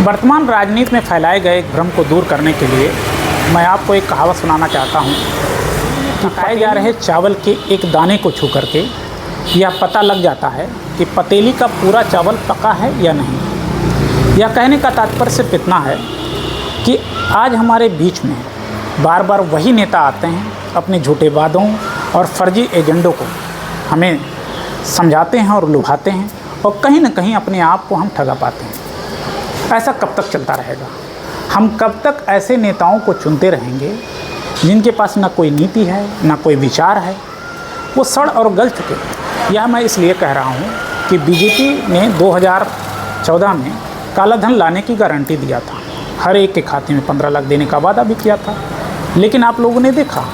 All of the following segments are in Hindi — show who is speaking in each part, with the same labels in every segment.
Speaker 1: वर्तमान राजनीति में फैलाए गए एक भ्रम को दूर करने के लिए मैं आपको एक कहावत सुनाना चाहता हूँ कि खाए जा रहे चावल के एक दाने को छू करके यह पता लग जाता है कि पतीली का पूरा चावल पका है या नहीं। यह कहने का तात्पर्य सिर्फ इतना है कि आज हमारे बीच में बार बार वही नेता आते हैं, अपने झूठे वादों और फर्जी एजेंडों को हमें समझाते हैं और लुभाते हैं, और कहीं ना कहीं अपने आप को हम ठगा पाते हैं। ऐसा कब तक चलता रहेगा? हम कब तक ऐसे नेताओं को चुनते रहेंगे जिनके पास ना कोई नीति है, ना कोई विचार है, वो सड़ और गल चुके। यह मैं इसलिए कह रहा हूँ कि बीजेपी ने 2014 में काला धन लाने की गारंटी दिया था, हर एक के खाते में 15 लाख देने का वादा भी किया था। लेकिन आप लोगों ने देखा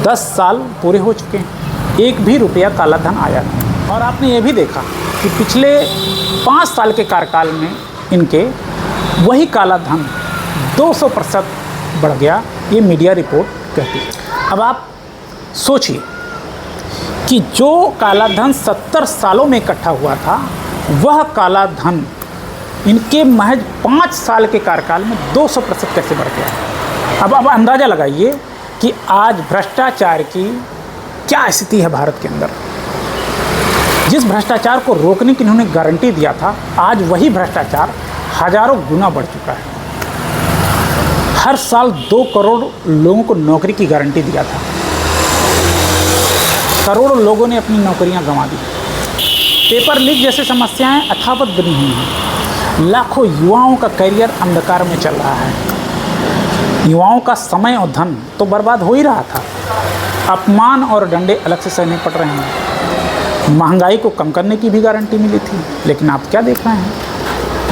Speaker 1: 10 साल पूरे हो चुके हैं, एक भी रुपया काला धन आया नहीं। और आपने ये भी देखा कि पिछले 5 साल के कार्यकाल में इनके वही काला धन 200% बढ़ गया, ये मीडिया रिपोर्ट कहती है। अब आप सोचिए कि जो काला धन 70 सालों में इकट्ठा हुआ था, वह काला धन इनके महज 5 साल के कार्यकाल में 200% कैसे बढ़ गया। अब अंदाज़ा लगाइए कि आज भ्रष्टाचार की क्या स्थिति है भारत के अंदर। जिस भ्रष्टाचार को रोकने की इन्होंने गारंटी दिया था, आज वही भ्रष्टाचार हजारों गुना बढ़ चुका है। हर साल 2 करोड़ लोगों को नौकरी की गारंटी दिया था, करोड़ों लोगों ने अपनी नौकरियां गंवा दी। पेपर लीक जैसे समस्याएं अथावत बनी हुई हैं। लाखों युवाओं का करियर अंधकार में चल रहा है। युवाओं का समय और धन तो बर्बाद हो ही रहा था, अपमान और डंडे अलग से सहने पड़ रहे हैं। महंगाई को कम करने की भी गारंटी मिली थी, लेकिन आप क्या देख रहे हैं,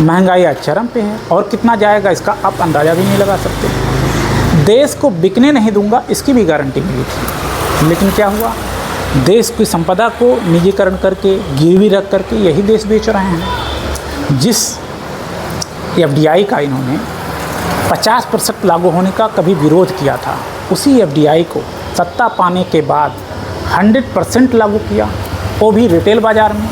Speaker 1: महंगाई आज चरम पे है, और कितना जाएगा इसका आप अंदाज़ा भी नहीं लगा सकते। देश को बिकने नहीं दूंगा, इसकी भी गारंटी मिली थी, लेकिन क्या हुआ? देश की संपदा को निजीकरण करके, गिरवी रख करके यही देश बेच रहे हैं। जिस एफडीआई का इन्होंने 50% लागू होने का कभी विरोध किया था, उसी एफडीआई को सत्ता पाने के बाद 100% लागू किया, वो भी रिटेल बाज़ार में,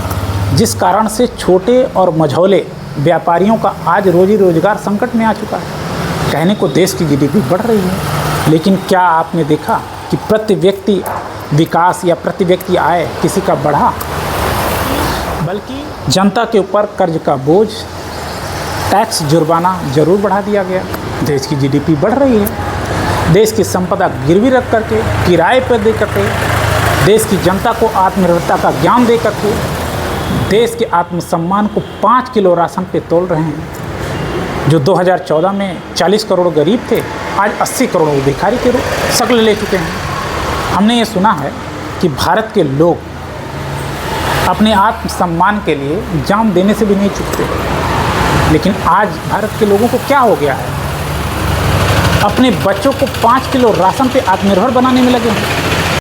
Speaker 1: जिस कारण से छोटे और मझौले व्यापारियों का आज रोजी रोजगार संकट में आ चुका है। कहने को देश की जीडीपी बढ़ रही है, लेकिन क्या आपने देखा कि प्रति व्यक्ति विकास या प्रति व्यक्ति आय किसी का बढ़ा? बल्कि जनता के ऊपर कर्ज का बोझ, टैक्स, जुर्माना जरूर बढ़ा दिया गया। देश की जीडीपी बढ़ रही है, देश की संपदा गिरवी रख करके, किराए पर दे करके, देश की जनता को आत्मनिर्भरता का ज्ञान दे करके, देश के आत्मसम्मान को 5 किलो राशन पे तोल रहे हैं। जो 2014 में 40 करोड़ गरीब थे, आज 80 करोड़ वो भिखारी के रूप शक्ल ले चुके हैं। हमने ये सुना है कि भारत के लोग अपने आत्मसम्मान के लिए जान देने से भी नहीं चूकते, लेकिन आज भारत के लोगों को क्या हो गया है? अपने बच्चों को 5 किलो राशन पे आत्मनिर्भर बनाने में लगे हैं।